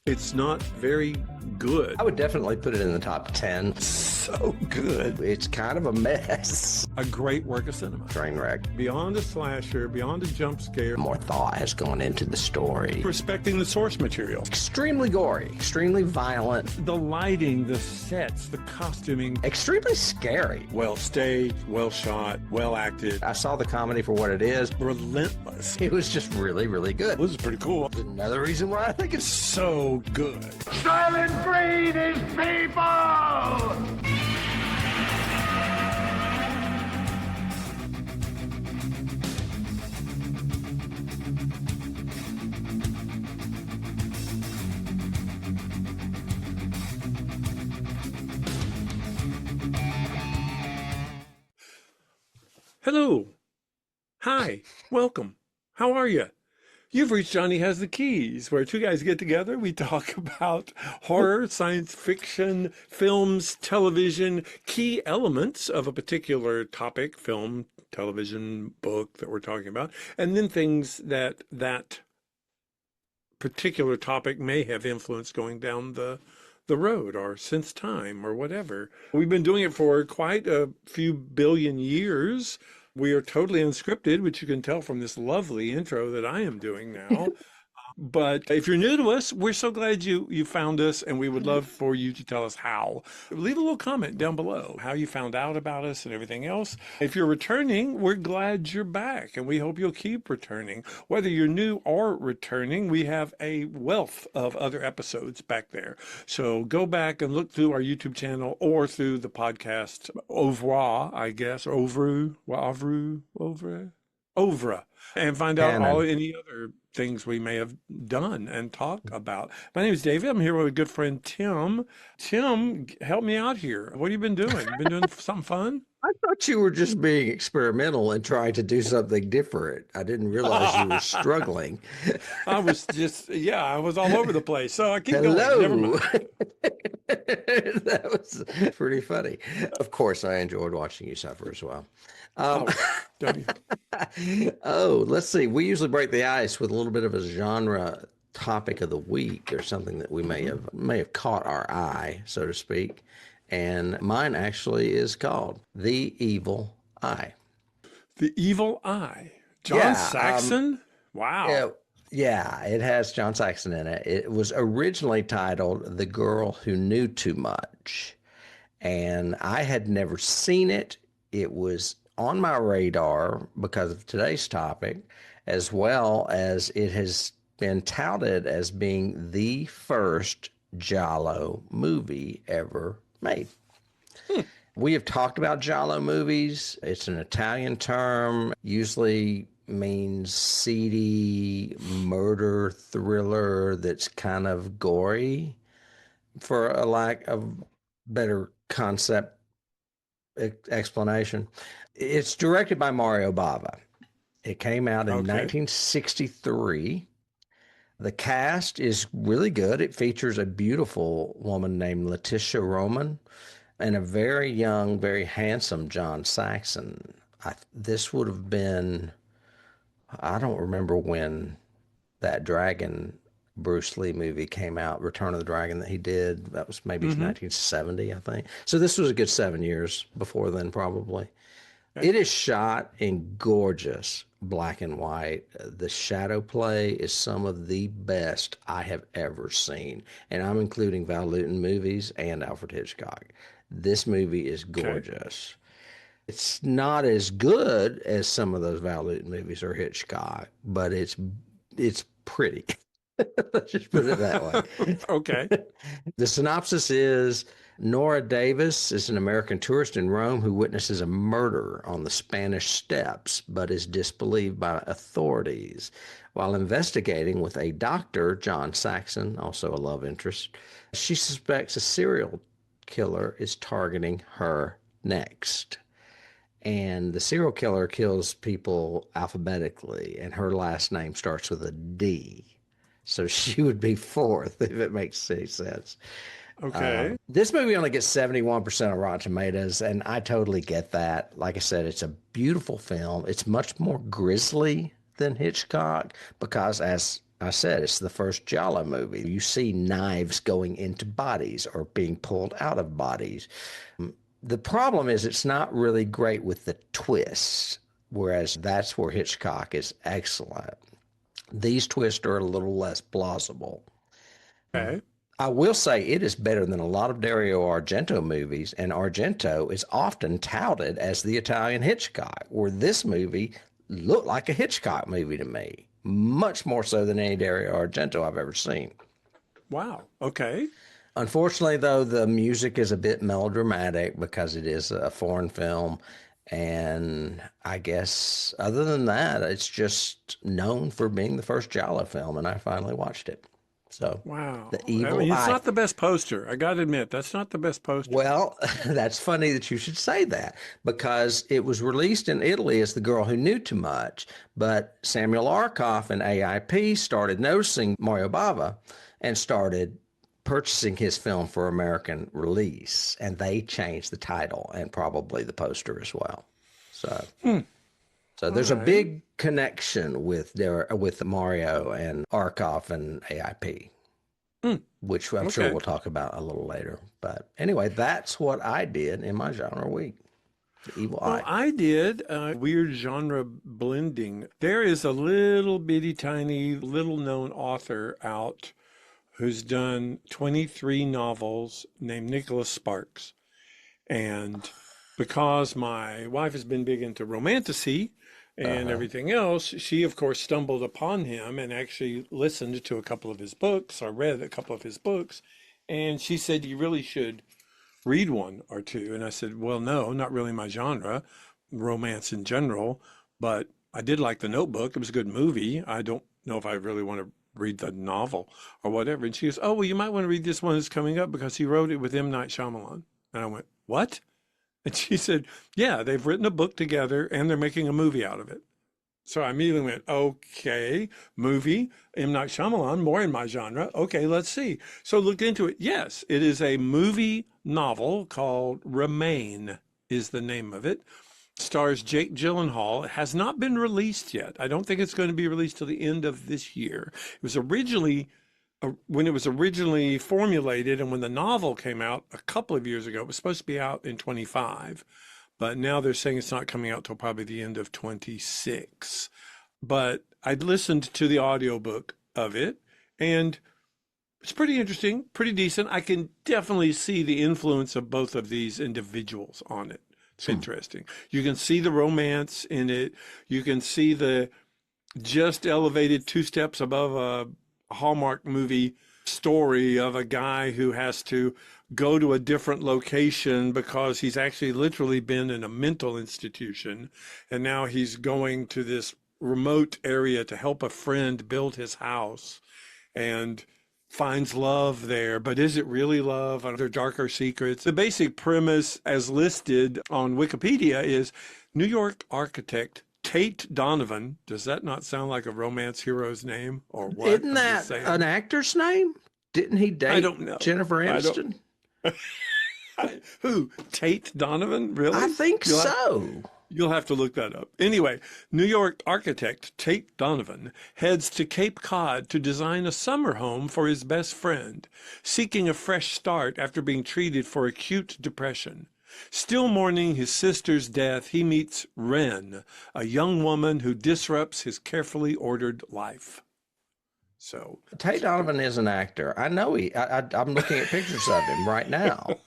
It's not very good. I would definitely put it in the top 10. So good. It's kind of a mess. A great work of cinema. Train wreck. Beyond a slasher, beyond a jump scare. More thought has gone into the story. Respecting the source material. Extremely gory, extremely violent. The lighting, the sets, the costuming. Extremely scary. Well staged, well shot, well acted. I saw the comedy for what it is. Relentless. It was just really, really good. This is pretty cool. Another reason why I think it's so good. Silent breed is people! Hello. Hi. Welcome. How are you? You've reached Johnny Has the Keys, where two guys get together. We talk about horror, science fiction, films, television, key elements of a particular topic, film, television, book that we're talking about, and then things that particular topic may have influenced going down the road or since time or whatever. We've been doing it for quite a few billion years. We are totally unscripted, which you can tell from this lovely intro that I am doing now. But if you're new to us, we're so glad you found us, and we would love for you to tell us how. Leave a little comment down below, how you found out about us and everything else. If you're returning, we're glad you're back, and we hope you'll keep returning. Whether you're new or returning, we have a wealth of other episodes back there. So go back and look through our YouTube channel or through the podcast Ovra, I guess, Ovra, and find out any other things we may have done and talk about. My name is David. I'm here with a good friend, Tim. Tim, help me out here. What have you been doing? You been doing something fun? I thought you were just being experimental and trying to do something different. I didn't realize you were struggling. I was just, I was all over the place. So I keep going. Never mind. That was pretty funny. Of course, I enjoyed watching you suffer as well. Let's see. We usually break the ice with a little bit of a genre topic of the week or something that we may have caught our eye, so to speak. And mine actually is called The Evil Eye. The Evil Eye. John Saxon? Wow. Yeah, it has John Saxon in it. It was originally titled The Girl Who Knew Too Much. And I had never seen it. It was on my radar because of today's topic, as well as it has been touted as being the first Giallo movie ever made. We have talked about Giallo movies. It's an Italian term, usually means seedy murder thriller that's kind of gory, for a lack of better concept explanation. It's directed by Mario Bava. It came out in 1963. The cast is really good. It features a beautiful woman named Letitia Roman and a very young, very handsome John Saxon. This would have been, I don't remember when that Dragon Bruce Lee movie came out, Return of the Dragon, that he did. That was maybe 1970, I think. So this was a good 7 years before then, probably. It is shot in gorgeous black and white. The shadow play is some of the best I have ever seen. And I'm including Val Lewton movies and Alfred Hitchcock. This movie is gorgeous. It's not as good as some of those Val Lewton movies or Hitchcock, but it's pretty. Let's just put it that way. Okay. The synopsis is Nora Davis is an American tourist in Rome who witnesses a murder on the Spanish Steps, but is disbelieved by authorities. While investigating with a doctor, John Saxon, also a love interest, she suspects a serial killer is targeting her next. And the serial killer kills people alphabetically, and her last name starts with a D. So she would be fourth, if it makes any sense. Okay. This movie only gets 71% on Rotten Tomatoes, and I totally get that. Like I said, it's a beautiful film. It's much more grisly than Hitchcock because, as I said it's the first Giallo movie. You see knives going into bodies or being pulled out of bodies. The problem is it's not really great with the twists, whereas that's where Hitchcock is excellent. These twists are a little less plausible. Okay. I will say it is better than a lot of Dario Argento movies, and Argento is often touted as the Italian Hitchcock, where this movie looked like a Hitchcock movie to me, much more so than any Dario Argento I've ever seen. Wow. Okay. Unfortunately, though, the music is a bit melodramatic because it is a foreign film. And I guess other than that, it's just known for being the first Giallo film, and I finally watched it. So Wow. the I evil mean, it's eye. not the best poster. I got to admit, that's not the best poster. Well, that's funny that you should say that because it was released in Italy as The Girl Who Knew Too Much, but Samuel Arkoff and AIP started noticing Mario Bava and started purchasing his film for American release, and they changed the title and probably the poster as well. So, so there's a big connection with Mario and Arkoff and AIP, which I'm sure we'll talk about a little later. But anyway, that's what I did in my genre week. The Evil Well, Eye. I did weird genre blending. There is a little bitty tiny little known author out who's done 23 novels named Nicholas Sparks. And because my wife has been big into romantasy and everything else, she, of course, stumbled upon him and actually listened to a couple of his books or read a couple of his books. And she said, you really should read one or two. And I said, well, no, not really my genre, romance in general. But I did like The Notebook. It was a good movie. I don't know if I really want to read the novel or whatever. And she goes, oh, well, you might want to read this one that's coming up because he wrote it with M. Night Shyamalan. And I went, what? And she said, yeah, they've written a book together and they're making a movie out of it. So I immediately went, okay, movie, M. Night Shyamalan, more in my genre. Okay, let's see. So looked into it. Yes, it is a movie novel called Remain is the name of it. Stars Jake Gyllenhaal. It has not been released yet. I don't think it's going to be released till the end of this year. It was originally, when it was originally formulated and when the novel came out a couple of years ago, it was supposed to be out in 25. But now they're saying it's not coming out till probably the end of 26. But I listened to the audiobook of it, and it's pretty interesting, pretty decent. I can definitely see the influence of both of these individuals on it. It's interesting. You can see the romance in it. You can see the just elevated 2 steps above a Hallmark movie story of a guy who has to go to a different location because he's actually literally been in a mental institution. And now he's going to this remote area to help a friend build his house and finds love there. But is it really love? Are there darker secrets? The basic premise as listed on Wikipedia is New York architect Tate Donovan. Does that not sound like a romance hero's name or what? Isn't that an actor's name? Didn't he date I don't know. Jennifer Aniston? Who? Tate Donovan? Really? I think so. You'll have to look that up. Anyway, New York architect Tate Donovan heads to Cape Cod to design a summer home for his best friend, seeking a fresh start after being treated for acute depression. Still mourning his sister's death, he meets Wren, a young woman who disrupts his carefully ordered life. So Tate Donovan is an actor. I know I'm looking at pictures of him right now.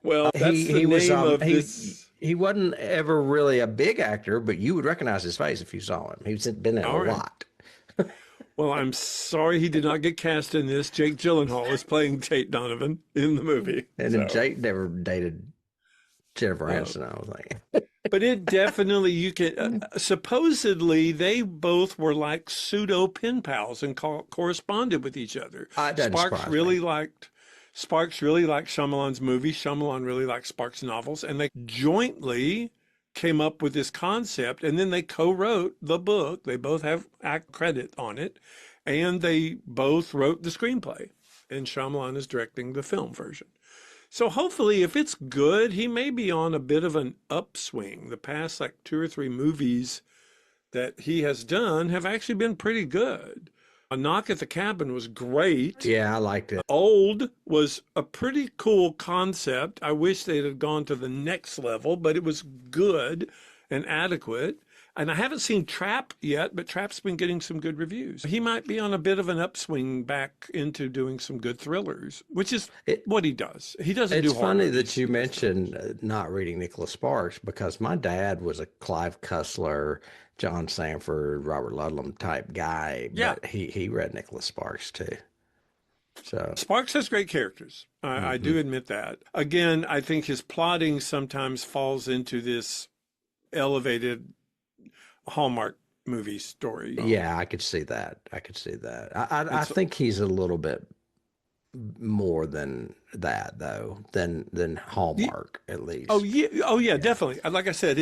well, that's the name of this. He wasn't ever really a big actor, but you would recognize his face if you saw him. He's been in a lot. Well, I'm sorry he did not get cast in this. Jake Gyllenhaal is playing Tate Donovan in the movie. And then Jake never dated Jennifer Aniston, I was thinking. But it definitely, you can, supposedly they both were like pseudo pen pals and corresponded with each other. Sparks really liked Shyamalan's movies. Shyamalan really liked Sparks' novels, and they jointly came up with this concept, and then they co-wrote the book. They both have act credit on it, and they both wrote the screenplay, and Shyamalan is directing the film version. So hopefully, if it's good, he may be on a bit of an upswing. The past like 2 or 3 movies that he has done have actually been pretty good. A Knock at the Cabin was great. Yeah, I liked it. Old was a pretty cool concept. I wish they'd have gone to the next level, but it was good and adequate. And I haven't seen Trap yet, but Trap's been getting some good reviews. He might be on a bit of an upswing back into doing some good thrillers, which is what he does. He doesn't do It's horror funny movies. that you mentioned not reading Nicholas Sparks, because my dad was a Clive Cussler, John Sanford, Robert Ludlum type guy, Yeah. but he read Nicholas Sparks too. So Sparks has great characters. I do admit that. Again, I think his plotting sometimes falls into this elevated Hallmark movie story. yeah, I could see that. I could see that. I think he's a little bit more than that though, than Hallmark at least. Oh yeah, definitely. Like I said,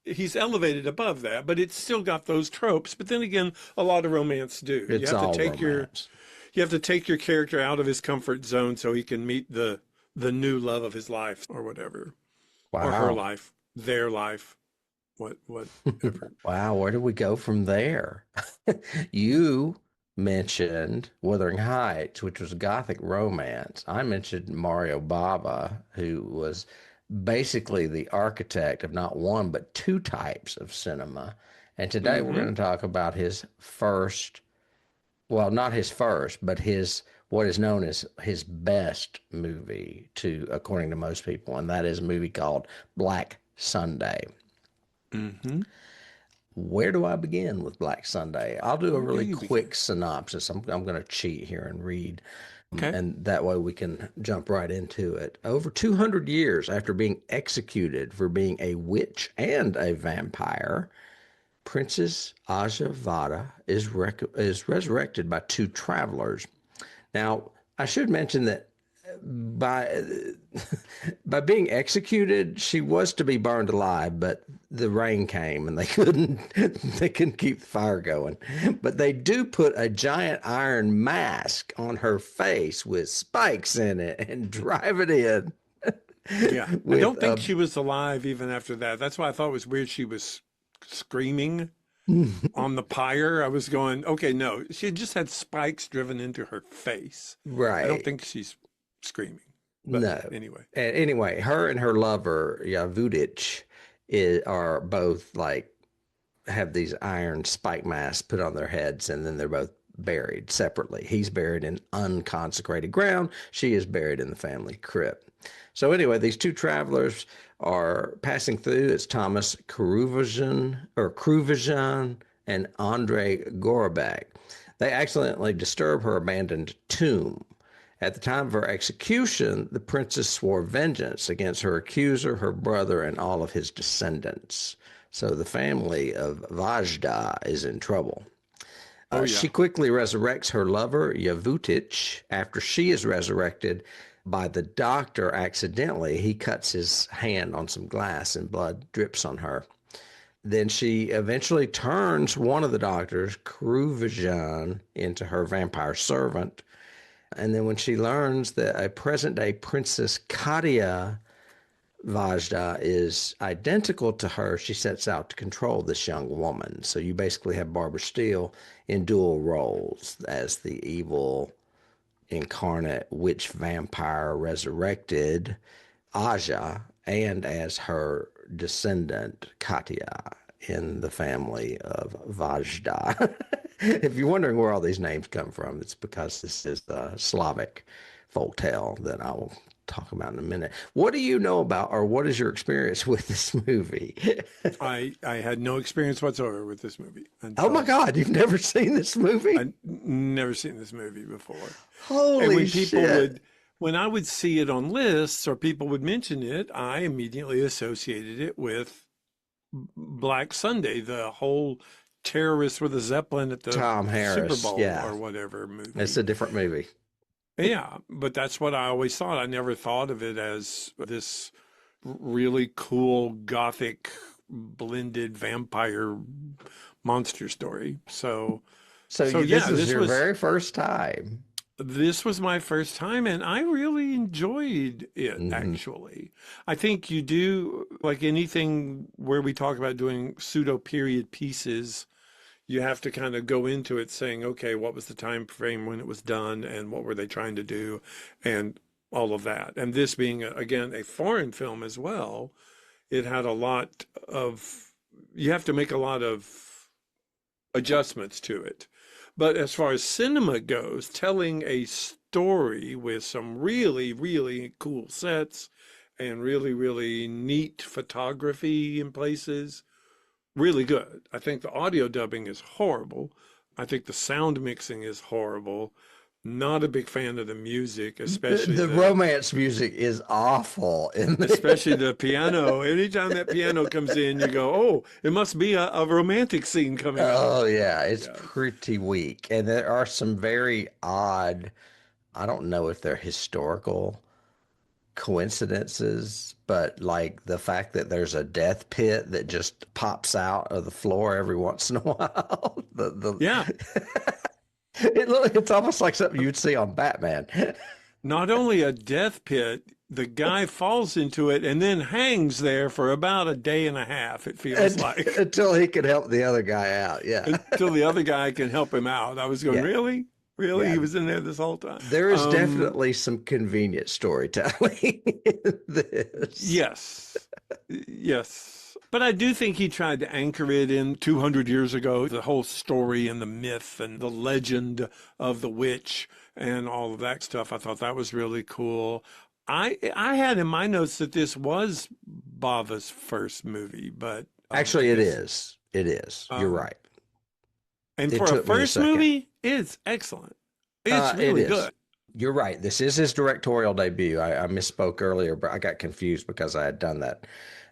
he's elevated above that, but it's still got those tropes. But then again, a lot of romance do. It's all romance. You have to take your character out of his comfort zone so he can meet the new love of his life or whatever, or her life, their life. Whatever. Wow, where do we go from there? You mentioned Wuthering Heights, which was a Gothic romance. I mentioned Mario Bava, who was basically the architect of not one, but two types of cinema. And today we're going to talk about his first, well, not his first, but what is known as his best movie, according to most people, and that is a movie called Black Sunday. Where do I begin with Black Sunday? I'll do a really quick synopsis. I'm going to cheat here and read, and that way we can jump right into it. Over 200 years after being executed for being a witch and a vampire, Princess Aja Vada is resurrected by two travelers. Now, I should mention that by being executed, she was to be burned alive, but the rain came and they couldn't keep the fire going. But they do put a giant iron mask on her face with spikes in it and drive it in. Yeah, I don't think she was alive even after that. That's why I thought it was weird. She was screaming on the pyre. I was going, okay, no, she just had spikes driven into her face. Right. I don't think she's screaming. But no. Anyway, her and her lover Yavudic are both have these iron spike masks put on their heads, and then they're both buried separately. He's buried in unconsecrated ground. She is buried in the family crypt. So anyway, these two travelers are passing through. It's Thomas Kruvajan and Andrei Gorobek. They accidentally disturb her abandoned tomb. At the time of her execution, the princess swore vengeance against her accuser, her brother, and all of his descendants. So the family of Vajda is in trouble. She quickly resurrects her lover, Yavutic. After she is resurrected by the doctor accidentally, he cuts his hand on some glass and blood drips on her. Then she eventually turns one of the doctors, Kruvajan, into her vampire servant. And then when she learns that a present-day Princess Katia Vajda is identical to her, she sets out to control this young woman. So you basically have Barbara Steele in dual roles as the evil incarnate witch vampire resurrected Aja, and as her descendant Katia in the family of Vajda. If you're wondering where all these names come from, it's because this is a Slavic folktale that I will talk about in a minute. What do you know about, or what is your experience with this movie? I had no experience whatsoever with this movie. Oh my God, you've never seen this movie? I'd never seen this movie before. Holy and when shit. When I would see it on lists or people would mention it, I immediately associated it with Black Sunday, the whole terrorist with a Zeppelin at the Tom Harris, Super Bowl yeah. or whatever movie. It's a different movie. Yeah, but that's what I always thought. I never thought of it as this really cool Gothic blended vampire monster story. So this was your very first time. This was my first time, and I really enjoyed it, actually. I think you do, like anything where we talk about doing pseudo period pieces, you have to kind of go into it saying, okay, what was the time frame when it was done and what were they trying to do and all of that. And this being, again, a foreign film as well, it had a lot of, you have to make a lot of adjustments to it. But as far as cinema goes, telling a story with some really, really cool sets and really, really neat photography in places, really good. I think the audio dubbing is horrible. I think the sound mixing is horrible. Not a big fan of the music, especially The romance music is awful in especially the piano. Anytime that piano comes in, you go, "Oh, it must be a romantic scene coming up." Oh yeah, it's Yeah. pretty weak. And there are some very odd, I don't know if they're historical coincidences, but like the fact that there's a death pit that just pops out of the floor every once in a while. Yeah. It's almost like something you'd see on Batman. Not only a death pit, the guy falls into it and then hangs there for about a day and a half, it feels like, Until he could help the other guy out. Yeah. until the other guy can help him out. I was going, Yeah. really? Really? Yeah. He was in there this whole time? There is definitely some convenient storytelling in this. Yes. Yes. But I do think he tried to anchor it in 200 years ago, the whole story and the myth and the legend of the witch and all of that stuff. I thought that was really cool. I had in my notes that this was Bava's first movie, but Actually, it is. It is. You're right. And It for a took me a first second. movie, it's excellent. It's really It is. good. You're right. This is his directorial debut. I misspoke earlier, but I got confused because I had done that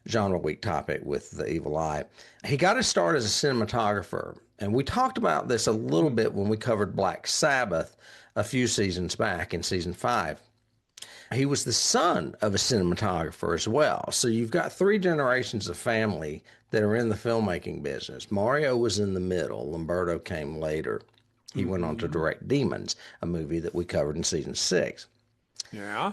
genre week topic with The Evil Eye. He got his start as a cinematographer, and we talked about this a little bit when we covered Black Sabbath a few seasons back in season 5. He was the son of a cinematographer as well. So you've got 3 generations of family that are in the filmmaking business. Mario was in the middle. Lamberto came later. He went on to direct Demons, a movie that we covered in season 6. Yeah.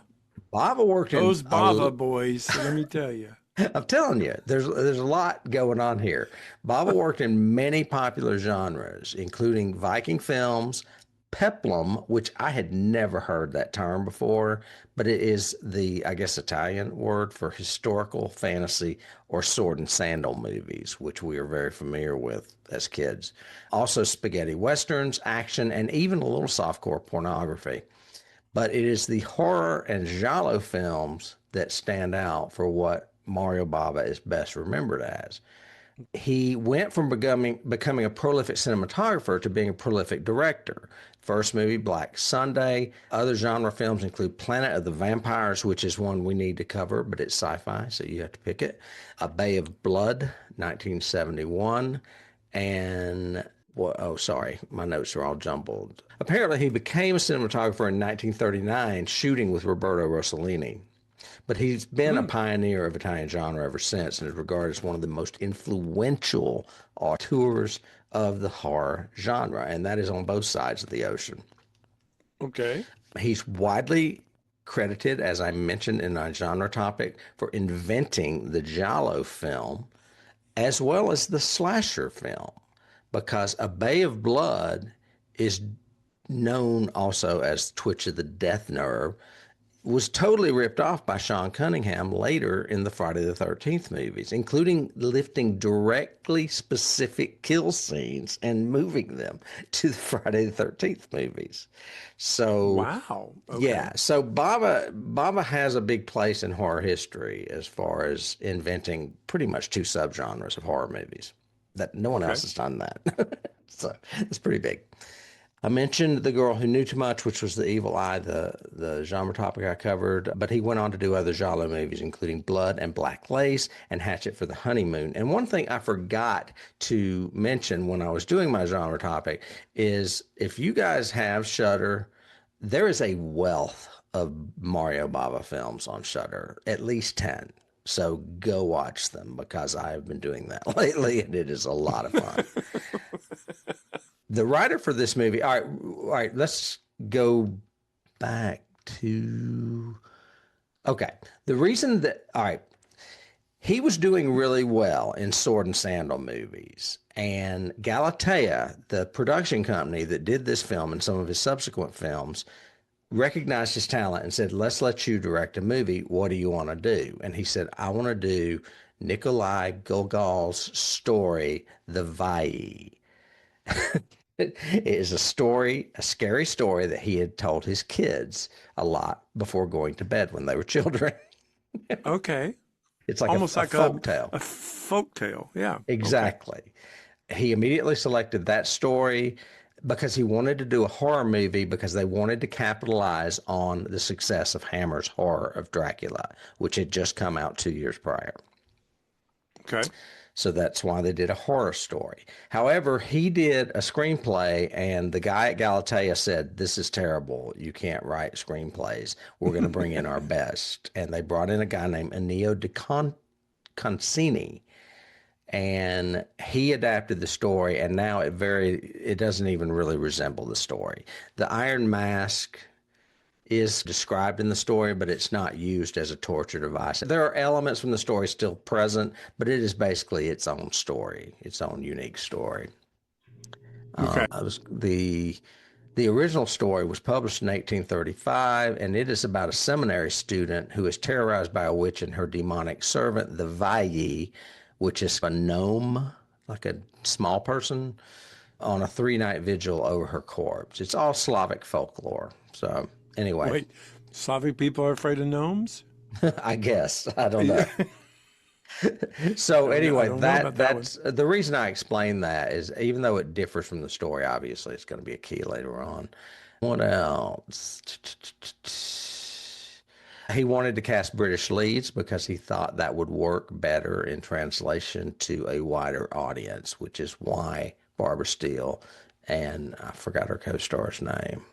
Bava worked in Those Bava boys, let me tell you. I'm telling you, there's a lot going on here. Bava worked in many popular genres, including Viking films, peplum, which I had never heard that term before, but it is the, I guess, Italian word for historical fantasy or sword and sandal movies, which we are very familiar with as kids. Also spaghetti westerns, action, and even a little softcore pornography. But it is the horror and giallo films that stand out for what Mario Bava is best remembered as. He went from becoming a prolific cinematographer to being a prolific director. First movie, Black Sunday. Other genre films include Planet of the Vampires, which is one we need to cover, but it's sci-fi, so you have to pick it. A Bay of Blood, 1971. And, sorry, my notes are all jumbled. Apparently, he became a cinematographer in 1939, shooting with Roberto Rossellini. But he's been a pioneer of Italian genre ever since and is regarded as one of the most influential auteurs of the horror genre, and that is on both sides of the ocean. Okay. He's widely credited, as I mentioned in our genre topic, for inventing the giallo film as well as the slasher film, because A Bay of Blood is known also as Twitch of the Death Nerve, was totally ripped off by Sean Cunningham later in the Friday the 13th movies, including lifting directly specific kill scenes and moving them to the Friday the 13th movies. So, Wow. Okay. yeah, so Bava has a big place in horror history as far as inventing pretty much 2 subgenres of horror movies that no one else has done that. So it's pretty big. I mentioned The Girl Who Knew Too Much, which was The Evil Eye, the genre topic I covered, but he went on to do other giallo movies, including Blood and Black Lace and Hatchet for the Honeymoon. And one thing I forgot to mention when I was doing my genre topic is if you guys have Shudder, there is a wealth of Mario Bava films on Shudder, at least 10. So go watch them because I have been doing that lately, and it is a lot of fun. The writer for this movie, all right, let's go back to, okay. The reason that, all right, He was doing really well in sword and sandal movies. And Galatea, the production company that did this film and some of his subsequent films, recognized his talent and said, let's let you direct a movie. What do you want to do? And he said, I want to do Nikolai Gogol's story, The Vai. It is a story, a scary story that he had told his kids a lot before going to bed when they were children. Okay. It's like Almost a like folk tale. a folk tale. Yeah. Exactly. Okay. He immediately selected that story because he wanted to do a horror movie because they wanted to capitalize on the success of Hammer's horror of Dracula, which had just come out 2 years prior. Okay. So that's why they did a horror story. However, he did a screenplay, and the guy at Galatea said, this is terrible. You can't write screenplays. We're going to bring in our best. And they brought in a guy named Ennio Concini, and he adapted the story, and now it doesn't even really resemble the story. The Iron Mask is described in the story, but it's not used as a torture device. There are elements from the story still present, but it is basically its own story, its own unique story. Okay. The original story was published in 1835, and it is about a seminary student who is terrorized by a witch and her demonic servant, the Vai, which is a gnome, like a small person, on a 3-night vigil over her corpse. It's all Slavic folklore. So anyway. Wait, Slavic people are afraid of gnomes? I guess. I don't know. So anyway, that's the reason I explain that is even though it differs from the story, obviously it's going to be a key later on. What else? He wanted to cast British leads because he thought that would work better in translation to a wider audience, which is why Barbara Steele and I forgot her co-star's name.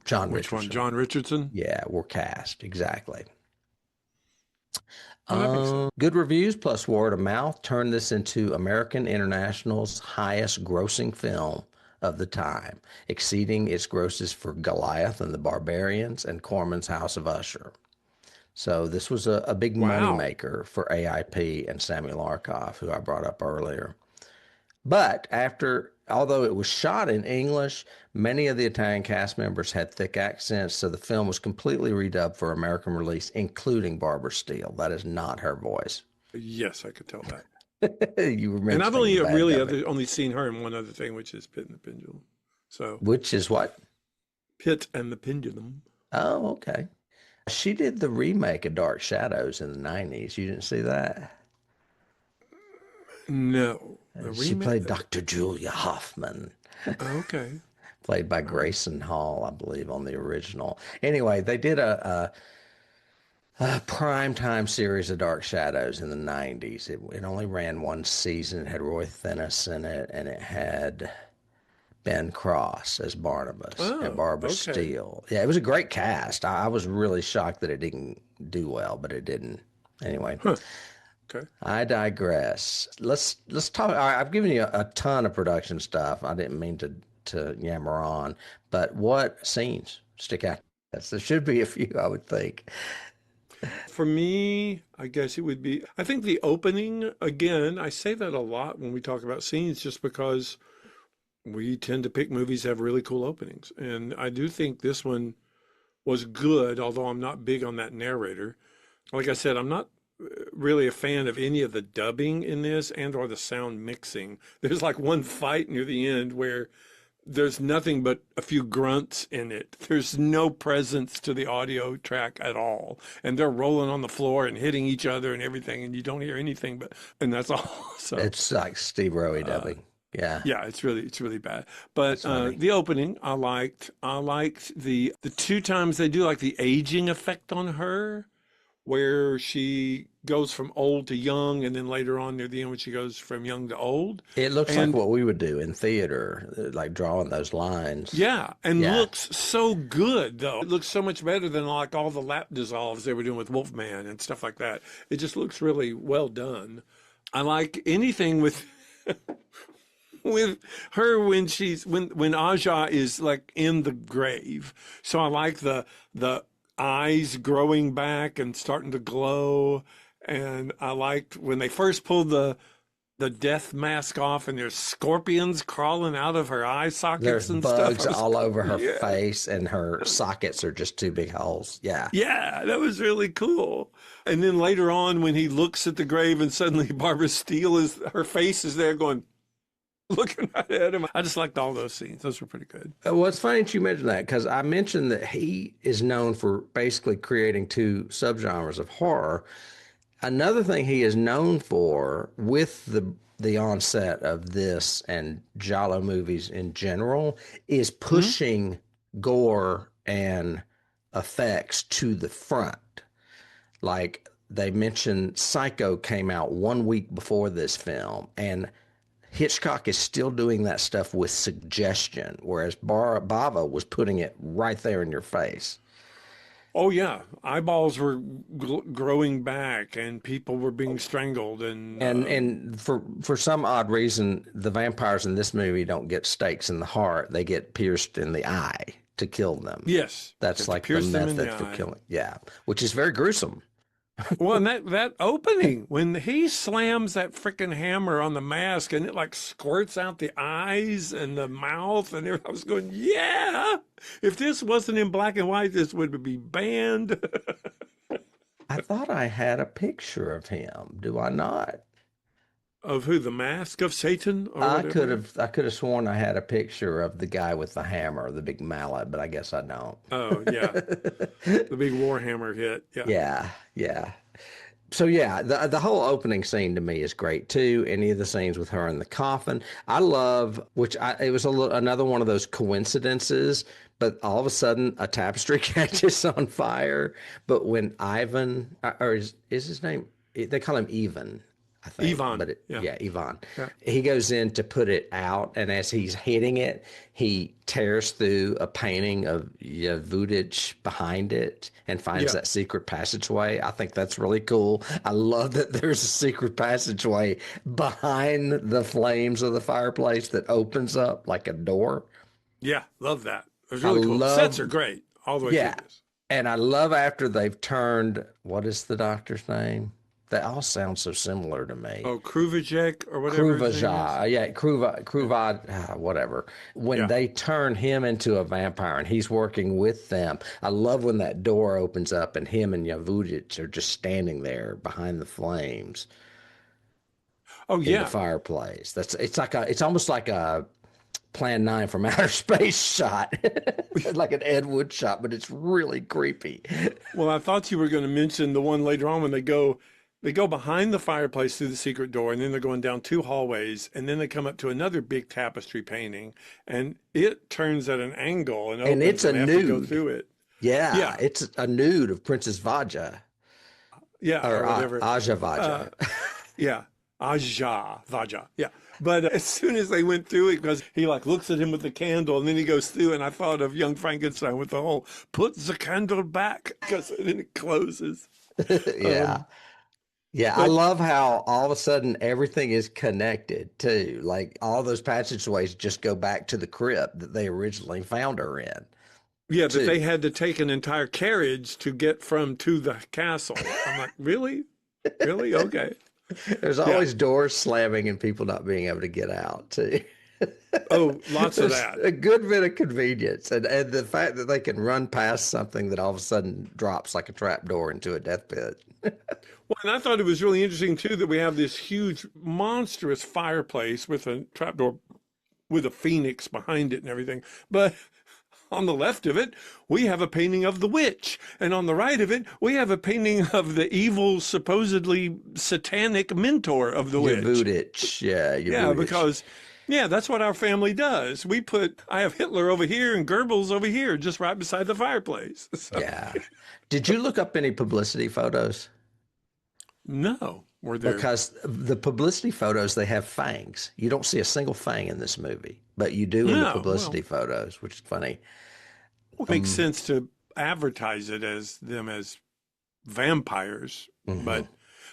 John Which Richardson. one? John Richardson? Yeah, were cast. Exactly. Oh, Good reviews plus word of mouth turned this into American International's highest grossing film of the time, exceeding its grosses for Goliath and the Barbarians and Corman's House of Usher. So this was a big moneymaker for AIP and Samuel Arkoff, who I brought up earlier. But although it was shot in English, many of the Italian cast members had thick accents, so the film was completely redubbed for American release, including Barbara Steele. That is not her voice. yes, I could tell that. You were And I've mentioning only seen her in one other thing, which is Pit and the Pendulum. So Which is what? Pit and the Pendulum. Oh, okay. She did the remake of Dark Shadows in the 90s. You didn't see that? No. She played Dr. Julia Hoffman. Okay. Played by Grayson Hall, I believe, on the original. Anyway, they did a primetime series of Dark Shadows in the 90s. It only ran one season. It had Roy Thinnis in it, and it had Ben Cross as Barnabas and Barbara Steele. Yeah, it was a great cast. I was really shocked that it didn't do well, but it didn't. Anyway. Huh. Okay. I digress. Let's talk. All right, I've given you a ton of production stuff. I didn't mean to yammer on, but what scenes stick out? There should be a few, I would think. For me, I guess it would be, I think the opening, again, I say that a lot when we talk about scenes just because we tend to pick movies that have really cool openings. And I do think this one was good, although I'm not big on that narrator. Like I said, I'm not really a fan of any of the dubbing in this and or the sound mixing. There's like one fight near the end where there's nothing but a few grunts in it. There's no presence to the audio track at all. And they're rolling on the floor and hitting each other and everything, and you don't hear anything and that's all. So it's like Steve Rowe dubbing. Yeah. Yeah, it's really bad. But the opening I liked. I liked the two times they do like the aging effect on her, where she goes from old to young, and then later on near the end when she goes from young to old. It looks like what we would do in theater, like drawing those lines. Yeah, and looks so good, though. It looks so much better than like all the lap dissolves they were doing with Wolfman and stuff like that. It just looks really well done. I like anything with with her when Aja is like in the grave. So I like the eyes growing back and starting to glow, And I liked when they first pulled the death mask off and there's scorpions crawling out of her eye sockets There's and stuff. bugs all over her yeah. face, and her sockets are just two big holes. Yeah. Yeah, that was really cool. And then later on, when he looks at the grave and suddenly Barbara Steele her face is there going, looking right at him. I just liked all those scenes. Those were pretty good. Well, it's funny that you mentioned that, because I mentioned that he is known for basically creating two subgenres of horror. Another thing he is known for, with the onset of this and giallo movies in general, is pushing gore and effects to the front. Like they mentioned, Psycho came out 1 week before this film, and Hitchcock is still doing that stuff with suggestion, whereas Bava was putting it right there in your face. Oh yeah, eyeballs were growing back, and people were being strangled, and for some odd reason, the vampires in this movie don't get stakes in the heart; they get pierced in the eye to kill them. yes, That's like the method for killing. Yeah, which is very gruesome. Well, and that opening when he slams that freaking hammer on the mask and it like squirts out the eyes and the mouth and everything, I was going, yeah. If this wasn't in black and white, this would be banned. I thought I had a picture of him. Do I not? Of who? The Mask of Satan? Or I whatever? could have sworn I had a picture of the guy with the hammer, the big mallet, but I guess I don't. Oh yeah, the big Warhammer hit. Yeah. Yeah, yeah. So yeah, the whole opening scene to me is great too. Any of the scenes with her in the coffin, I love. It was another one of those coincidences, but all of a sudden a tapestry catches on fire. But when Ivan, or is his name? They call him Ivan, I think. Ivan. But Yeah. Ivan. Yeah. He goes in to put it out, and as he's hitting it, he tears through a painting of Vudich behind it and finds Yeah. that secret passageway. I think that's really cool. I love that there's a secret passageway behind the flames of the fireplace that opens up like a door. Yeah, love that. It was really cool. Sets are great all the way Yeah. through this. And I love after they've turned, what is the doctor's name? They all sound so similar to me. Oh, Kruvacek or whatever. his name is. Kruvaja, yeah, Kruvad, whatever. When Yeah. they turn him into a vampire and he's working with them, I love when that door opens up and him and Yavudic are just standing there behind the flames Oh in the yeah. fireplace. It's almost like a Plan 9 from outer space shot, like an Ed Wood shot, but it's really creepy. Well, I thought you were going to mention the one later on when they go behind the fireplace through the secret door, and then they're going down two hallways, and then they come up to another big tapestry painting, and it turns at an angle and opens, And it's a they have to go nude. through it. Yeah, Yeah. it's a nude of Princess Vaja Yeah, or or whatever. Aja Vaja. Yeah, Aja Vaja. Yeah, but as soon as they went through it, because he like looks at him with the candle, and then he goes through, and I thought of Young Frankenstein with the whole "put the candle back" because then it closes. Yeah. Yeah, I love how all of a sudden everything is connected too. Like all those passageways just go back to the crypt that they originally found her in. Yeah, that too. they had to take an entire carriage to get from to the castle. I'm like, really? Really? Okay. There's always doors slamming and people not being able to get out too. Oh, lots of There's that. a good bit of convenience. And the fact that they can run past something that all of a sudden drops like a trap door into a death pit. Well, and I thought it was really interesting too that we have this huge, monstrous fireplace with a trapdoor with a phoenix behind it and everything. But on the left of it, we have a painting of the witch. And on the right of it, we have a painting of the evil, supposedly satanic mentor of the witch. Yavudich. Yeah, Yeah, Yavudich. because, yeah, that's what our family does. I have Hitler over here and Goebbels over here, just right beside the fireplace. So, Yeah. Did you look up any publicity photos? no, were there? Because the publicity photos, they have fangs. You don't see a single fang in this movie, but you do in the No, publicity photos, which is funny. It makes sense to advertise it as them as vampires, but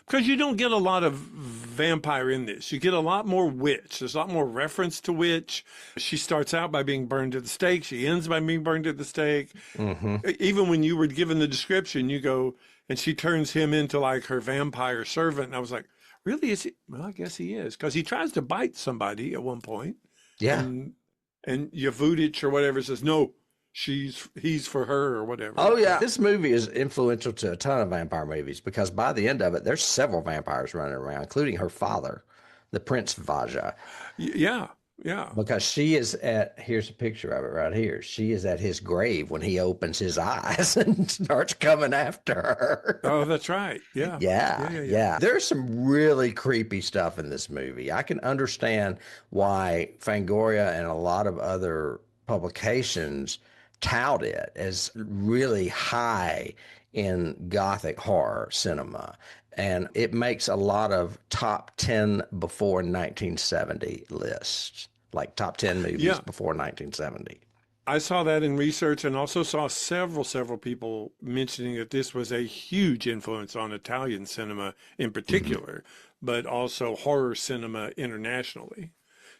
Because you don't get a lot of vampire in this. You get a lot more witch. There's a lot more reference to witch. She starts out by being burned at the stake. She ends by being burned at the stake. Even when you were given the description, you go, and she turns him into like her vampire servant. And I was like, really? Is he? Well, I guess he is. Because he tries to bite somebody at one point. Yeah. And Yavudich or whatever says, no, he's for her or whatever. Oh, yeah. This movie is influential to a ton of vampire movies because by the end of it, there's several vampires running around, including her father, the Prince Vaja. Yeah. Yeah. Because she is here's a picture of it right here. She is at his grave when he opens his eyes and starts coming after her. Oh, that's right. Yeah. Yeah. There's some really creepy stuff in this movie. I can understand why Fangoria and a lot of other publications tout it as really high in Gothic horror cinema. And it makes a lot of top 10 before 1970 lists, like top 10 movies before 1970. I saw that in research and also saw several people mentioning that this was a huge influence on Italian cinema in particular, but also horror cinema internationally.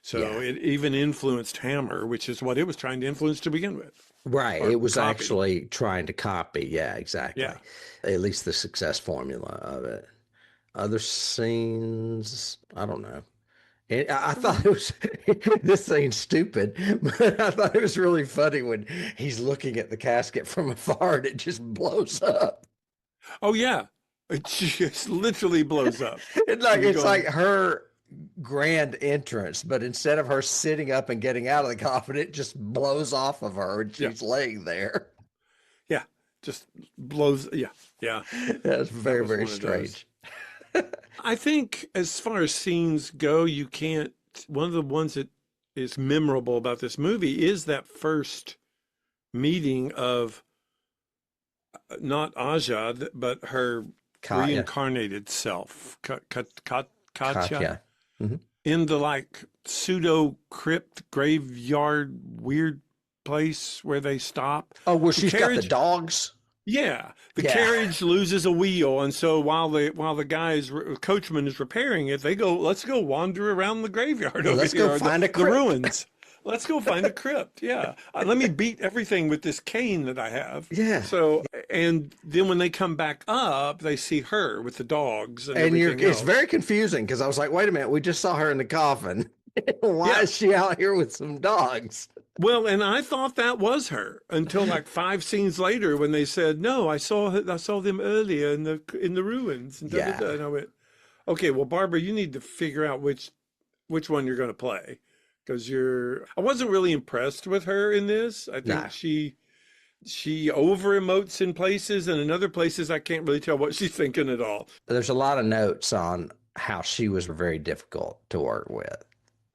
So it even influenced Hammer, which is what it was trying to influence to begin with. Right. It was actually trying to copy. Yeah, exactly. Yeah. At least the success formula of it. Other scenes, I don't know. I thought it was, this scene's stupid, but I thought it was really funny when he's looking at the casket from afar and it just blows up. Oh, yeah. It just literally blows up. It's like her grand entrance, but instead of her sitting up and getting out of the coffin, it just blows off of her and she's laying there. Yeah, just blows. Yeah. That's very, very strange. I think as far as scenes go, one of the ones that is memorable about this movie is that first meeting of not Aja, but her reincarnated self, Katya. In the like pseudo crypt graveyard weird place where they stop. Oh, where she's got the dogs. Yeah, the carriage loses a wheel, and so while the coachman is repairing it, they go, "Let's go wander around the graveyard over let's here, go find the ruins. Let's go find a crypt." Yeah, let me beat everything with this cane that I have. Yeah. So, and then when they come back up, they see her with the dogs, and it's very confusing because I was like, "Wait a minute, we just saw her in the coffin. Why is she out here with some dogs?" Well, and I thought that was her until like 5 scenes later when they said, "No, I saw them earlier in the ruins." And and I went, "Okay, well, Barbara, you need to figure out which one you're going to play, because I wasn't really impressed with her in this. I think she over emotes in places, and in other places I can't really tell what she's thinking at all." There's a lot of notes on how she was very difficult to work with.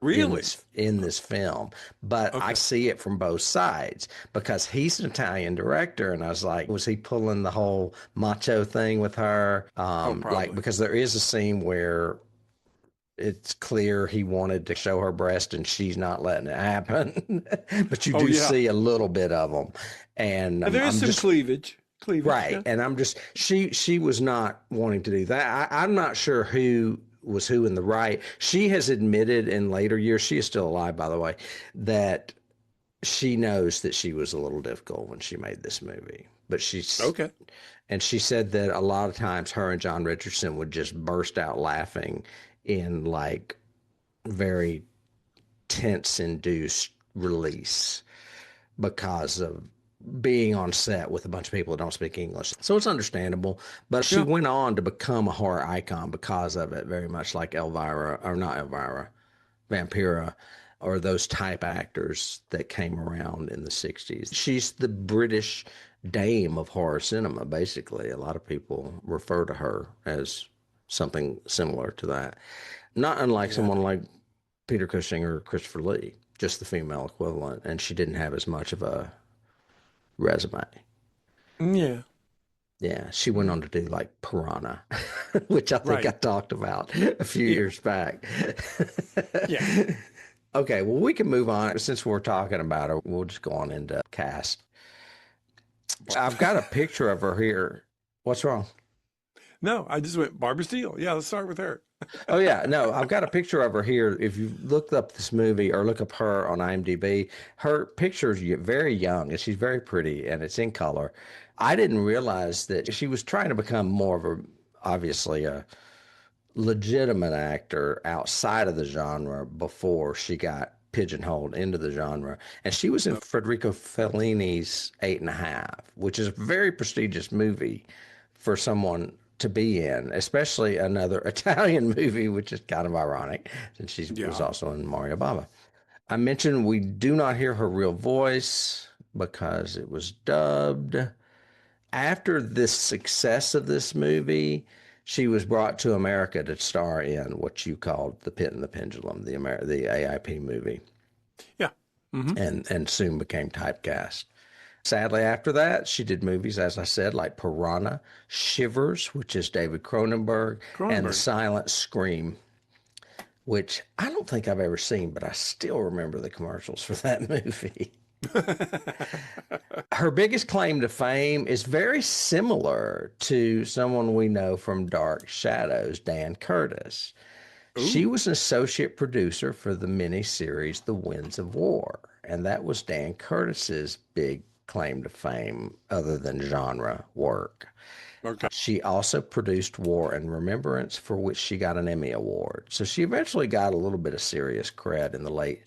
Really? In this film. But I see it from both sides because he's an Italian director. And I was like, was he pulling the whole macho thing with her? Because there is a scene where it's clear he wanted to show her breast and she's not letting it happen. But you do see a little bit of them. And there is some cleavage. Right. Yeah. And I'm just, she was not wanting to do that. I'm not sure who was who in the right. She has admitted in later years, she is still alive, by the way, that she knows that she was a little difficult when she made this movie. But she's okay. And she said that a lot of times her and John Richardson would just burst out laughing in like very tense induced release because of being on set with a bunch of people that don't speak English. So it's understandable. But she went on to become a horror icon because of it, very much like Vampira, or those type actors that came around in the 60s. She's the British dame of horror cinema, basically. A lot of people refer to her as something similar to that. Not unlike someone like Peter Cushing or Christopher Lee, just the female equivalent. And she didn't have as much of a resume. Yeah, she went on to do like Piranha, which I think I talked about a few years back. Okay, well, we can move on. Since we're talking about her, we'll just go on into cast. I've got a picture of her here. What's wrong? No, I just went Barbara Steele. Yeah, let's start with her. Oh yeah, no, I've got a picture of her here. If you look up this movie or look up her on IMDb, her picture is very young and she's very pretty and it's in color. I didn't realize that she was trying to become more of obviously a legitimate actor outside of the genre before she got pigeonholed into the genre. And she was in Federico Fellini's 8½, which is a very prestigious movie for someone to be in, especially another Italian movie, which is kind of ironic since she was also in Mario Bava. I mentioned we do not hear her real voice because it was dubbed. After the success of this movie, she was brought to America to star in what you called The Pit and the Pendulum, the AIP movie. Yeah. And soon became typecast. Sadly, after that, she did movies, as I said, like Piranha, Shivers, which is David Cronenberg, and The Silent Scream, which I don't think I've ever seen, but I still remember the commercials for that movie. Her biggest claim to fame is very similar to someone we know from Dark Shadows, Dan Curtis. Ooh. She was an associate producer for the miniseries The Winds of War, and that was Dan Curtis's big claim to fame other than genre work. Okay. She also produced War and Remembrance, for which she got an Emmy Award. So she eventually got a little bit of serious cred in the late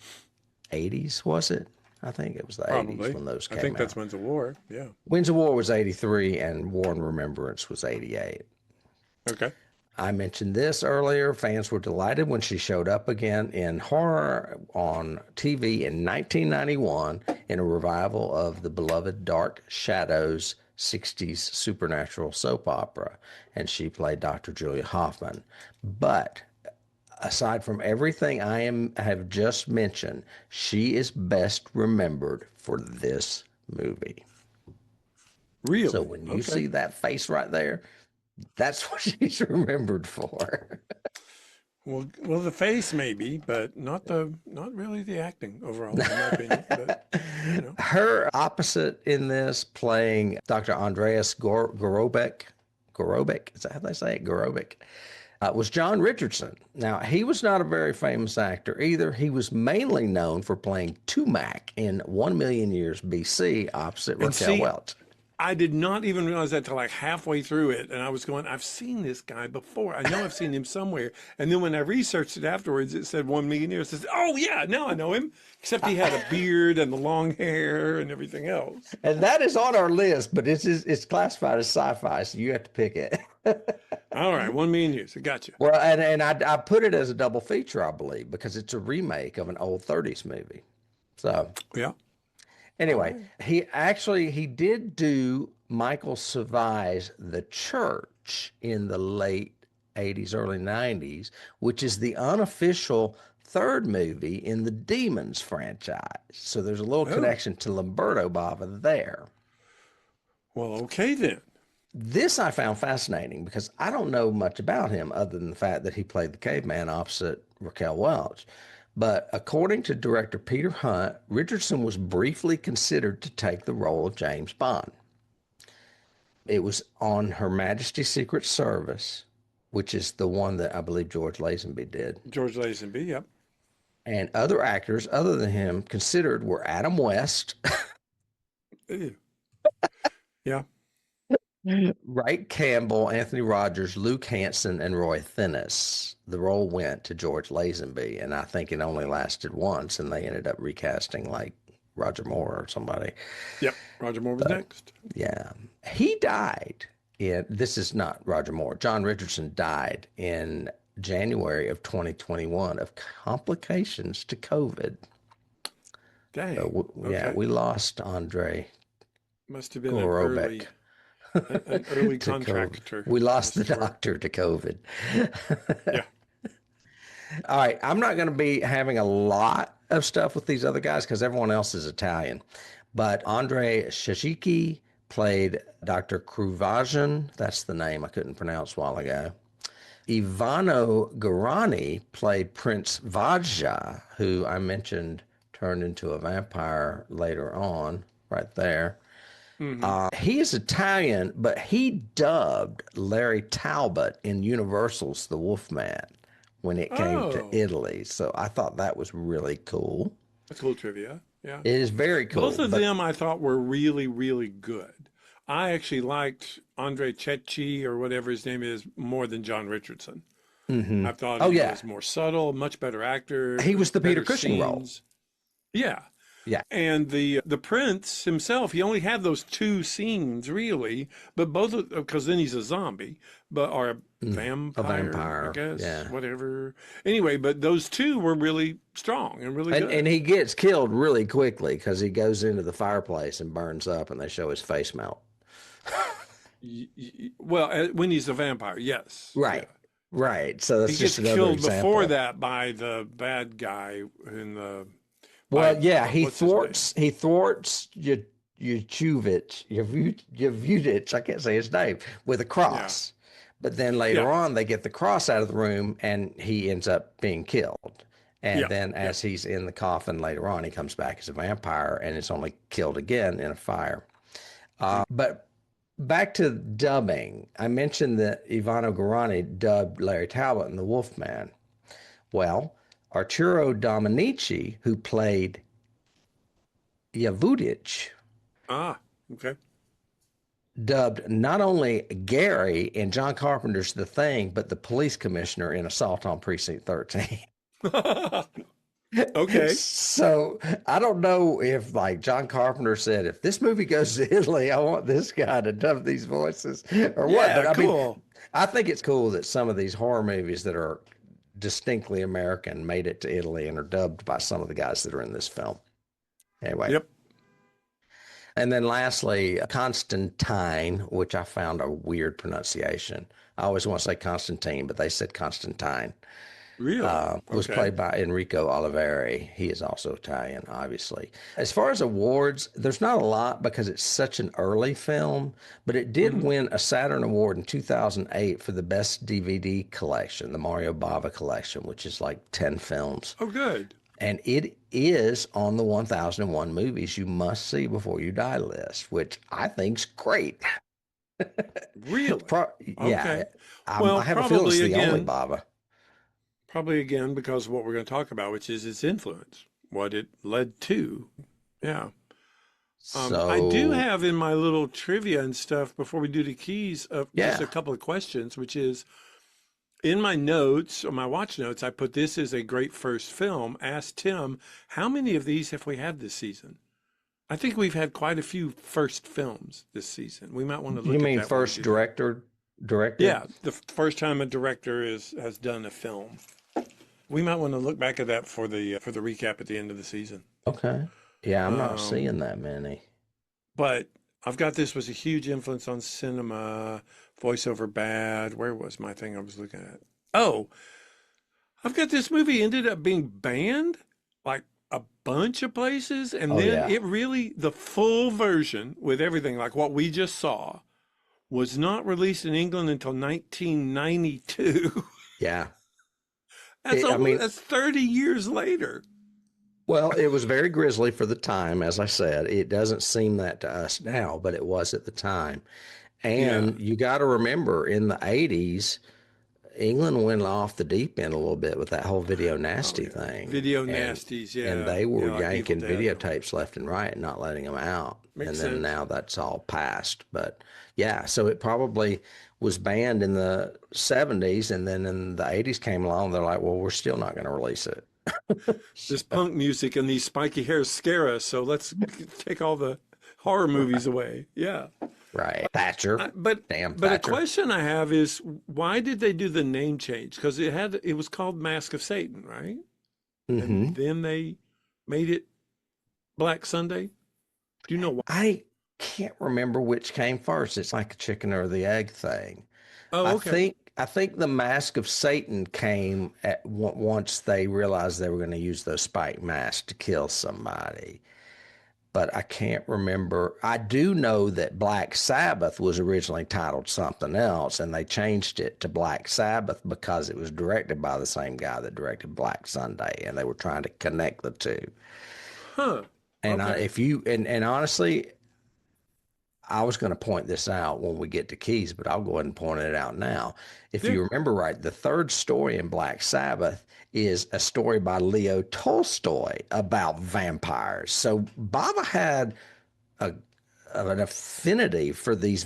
80s, was it? I think it was the 80s when those came out. I think that's Winds of War, yeah. Winds of War was 83 and War and Remembrance was 88. Okay. I mentioned this earlier. Fans were delighted when she showed up again in horror on TV in 1991 in a revival of the beloved Dark Shadows 60s supernatural soap opera, and she played Dr. Julia Hoffman. But aside from everything I have just mentioned, she is best remembered for this movie. Really? So when you see that face right there, that's what she's remembered for. Well, the face maybe, but not really the acting overall, in my opinion. But, Her opposite in this, playing Dr. Andreas Gorobek, is that how they say it? Gorobek, was John Richardson. Now, he was not a very famous actor either. He was mainly known for playing Tumac in 1,000,000 Years BC opposite Raquel Welch. I did not even realize that till like halfway through it. And I was going, I've seen this guy before. I know I've seen him somewhere. And then when I researched it afterwards, it said 1,000,000 years. I said, oh, yeah, now I know him. Except he had a beard and the long hair and everything else. And that is on our list, but it's classified as sci-fi, so you have to pick it. All right, 1,000,000 years. I got you. Well, and I put it as a double feature, I believe, because it's a remake of an old 30s movie. So, yeah. Anyway, he did do Michael Savai's The Church in the late 80s, early 90s, which is the unofficial third movie in the Demons franchise. So there's a little connection to Lamberto Bava there. Well, okay then. This I found fascinating because I don't know much about him other than the fact that he played the caveman opposite Raquel Welch. But according to director Peter Hunt, Richardson was briefly considered to take the role of James Bond. It was on Her Majesty's Secret Service, which is the one that I believe George Lazenby did. George Lazenby, yep. And other actors other than him considered were Adam West. Yeah. Wright Campbell, Anthony Rogers, Luke Hanson, and Roy Thinnis. The role went to George Lazenby, and I think it only lasted once, and they ended up recasting like Roger Moore or somebody. Yep, Roger Moore was next. Yeah. He died this is not Roger Moore. John Richardson died in January of 2021 of complications to COVID. Dang. So, yeah, we lost Andre. Must have been Gorobek. An early contractor. We lost the doctor to COVID. Yeah. All right. I'm not going to be having a lot of stuff with these other guys because everyone else is Italian. But Andre Shashiki played Dr. Kruvajan. That's the name I couldn't pronounce a while ago. Ivano Garani played Prince Vajja, who I mentioned turned into a vampire later on, right there. Hmm. He is Italian, but he dubbed Larry Talbot in Universal's The Wolfman when it came to Oh, Italy. So I thought that was really cool. that's cool trivia. Yeah. It is very Both cool. of But them I thought were really, really good. I actually liked Andre Cecchi or whatever his name is more than John Richardson. hmm I thought oh he yeah, was more subtle, much better actor, he was the Peter better Cushing role. scenes. Yeah. Yeah. And the prince himself, he only had those two scenes really, but both of because then he's a zombie, but or a A vampire, I vampire. guess, Yeah. whatever. Anyway, but those two were really strong and really And good. he gets killed really quickly because he goes into the fireplace and burns up, and they show his face melt. Well, when he's a vampire, yes, yeah. Right. Right. So He that's gets just another killed before example. that by the bad guy in the by Well, yeah, what's his name? he thwarts Yevudich, I can't say his name, with a Yeah, cross. But then later yeah, on, they get the cross out of the room, and he ends up being killed. And yeah, then, yeah. as he's in the coffin later on, he comes back as a vampire, and it's only killed again in a fire. But back to dubbing, I mentioned that Ivano Garani dubbed Larry Talbot in The Wolfman. Well, Arturo Dominici, who played Yavudich, Ah, okay. dubbed not only Gary in John Carpenter's The Thing, but the police commissioner in Assault on Precinct 13. Okay. So I don't know if, like, John Carpenter said, if this movie goes to Italy, I want this guy to dub these voices or what. Yeah, But I mean, cool. I think it's cool that some of these horror movies that are distinctly American made it to Italy and are dubbed by some of the guys that are in this film. Anyway. Yep. And then lastly, Constantine, which I found a weird pronunciation. I always want to say Constantine, but they said Constantine. Really? Was Okay. played by Enrico Oliveri. He is also Italian, obviously. As far as awards, there's not a lot because it's such an early film, but it did Hmm. win a Saturn Award in 2008 for the best DVD collection, the Mario Bava collection, which is like 10 films. Oh, good. And it is on the 1001 movies you must see before you die list, which I think's great. Really? Yeah, Okay. Well, I have a feeling it's probably the only again, Bava. probably again because of what we're going to talk about, which is its influence, what it led to. Yeah. I do So, have in my little trivia and stuff before we do the keys, just yeah. a couple of questions, which is in my notes or my watch notes, I put this is a great first film. Asked Tim, how many of these have we had this season? I think we've had quite a few first films this season. We might want to You look at mean that when we first do the. directed? Yeah, the first time a director has done a film. We might want to look back at that for the recap at the end of the season. Okay. Yeah, I'm not Um, seeing that many. but I've got this was a huge influence on cinema, voiceover bad. Where was my thing I was looking at? Oh, I've got this movie ended up being banned like a bunch of places, and Oh then yeah. it really the full version with everything like what we just saw was not released in England until 1992. Yeah. That's I mean, that's 30 years later. well, it was very grisly for the time, as I said. It doesn't seem that to us now, but it was at the time. Yeah. And you got to remember in the 80s, England went off the deep end a little bit with that whole video Oh nasty yeah. thing. Video And nasties. and Yeah. they were Yeah, like Evil yanking Dead. videotapes left and right and not letting them out. And Makes then sense. now that's all passed. But yeah, so it probably was banned in the 70s, and then in the 80s came along, they're like, well, we're still not going to release it. This punk music and these spiky hairs scare us, so let's take all the horror movies away. Yeah. Right. Thatcher. I, but Damn but a Thatcher. question I have is why did they do the name change? Because it was called Mask of Satan, right? hmm And then they made it Black Sunday. Do you know why? I can't remember which came first. It's like a chicken or the egg thing. Oh, okay. I think the Mask of Satan came once they realized they were going to use those spike masks to kill somebody. But I can't remember. I do know that Black Sabbath was originally titled something else, and they changed it to Black Sabbath because it was directed by the same guy that directed Black Sunday, and they were trying to connect the two. Huh. And Okay. if you and honestly, I was going to point this out when we get to Keys, but I'll go ahead and point it out now. If Yeah. you remember right, the third story in Black Sabbath is a story by Leo Tolstoy about vampires. So Bava had a, an affinity for these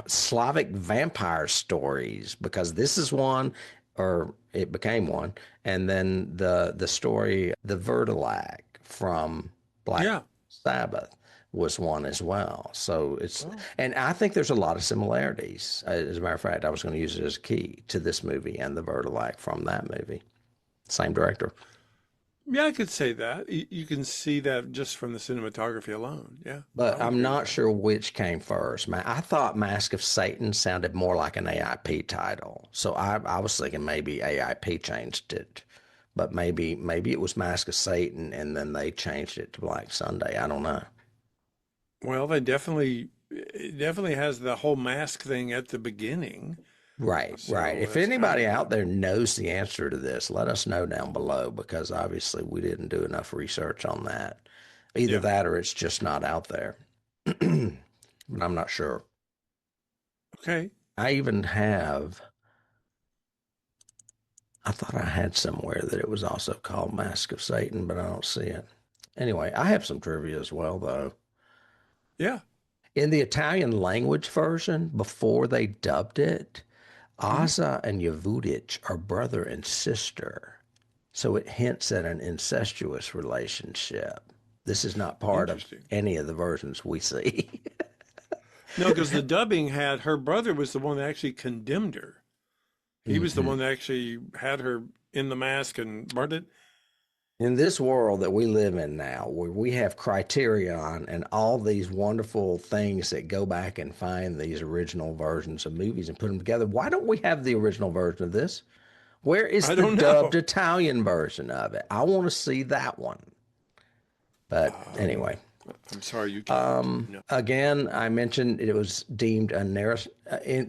Slavic vampire stories because this is one, or it became one, and then the story, the Vertilac from Black Yeah. Sabbath was one as well. So it's, Oh. and I think there's a lot of similarities. As a matter of fact, I was going to use it as a key to this movie and the Vertilac from that movie. Same director. Yeah, I could say that. You can see that just from the cinematography alone. Yeah, I But would I'm agree with not that. sure which came first. I thought Mask of Satan sounded more like an AIP title. So I was thinking maybe AIP changed it. But maybe it was Mask of Satan and then they changed it to Black Sunday. I don't know. Well, it definitely has the whole mask thing at the beginning. Right, right. So If that's kind anybody of out there knows the answer to this, let us know down below because obviously we didn't do enough research on that. Either yeah. that or it's just not out there. But I'm not sure. Okay. I even have, I thought I had somewhere that it was also called Mask of Satan, but I don't see it. Anyway, I have some trivia as well, though. Yeah. In the Italian language version, before they dubbed it, Hmm. Asa and Yavudic are brother and sister. So it hints at an incestuous relationship. This is not part of Interesting. any of the versions we see. No, because the dubbing had her brother was the one that actually condemned her. He was the Mhm. one that actually had her in the mask and burned it. In this world that we live in now, where we have Criterion and all these wonderful things that go back and find these original versions of movies and put them together, why don't we have the original version of this? Where is I the don't dubbed know. Italian version of it? I want to see that one. But Um, anyway, I'm sorry you can't. No. again, I mentioned it was deemed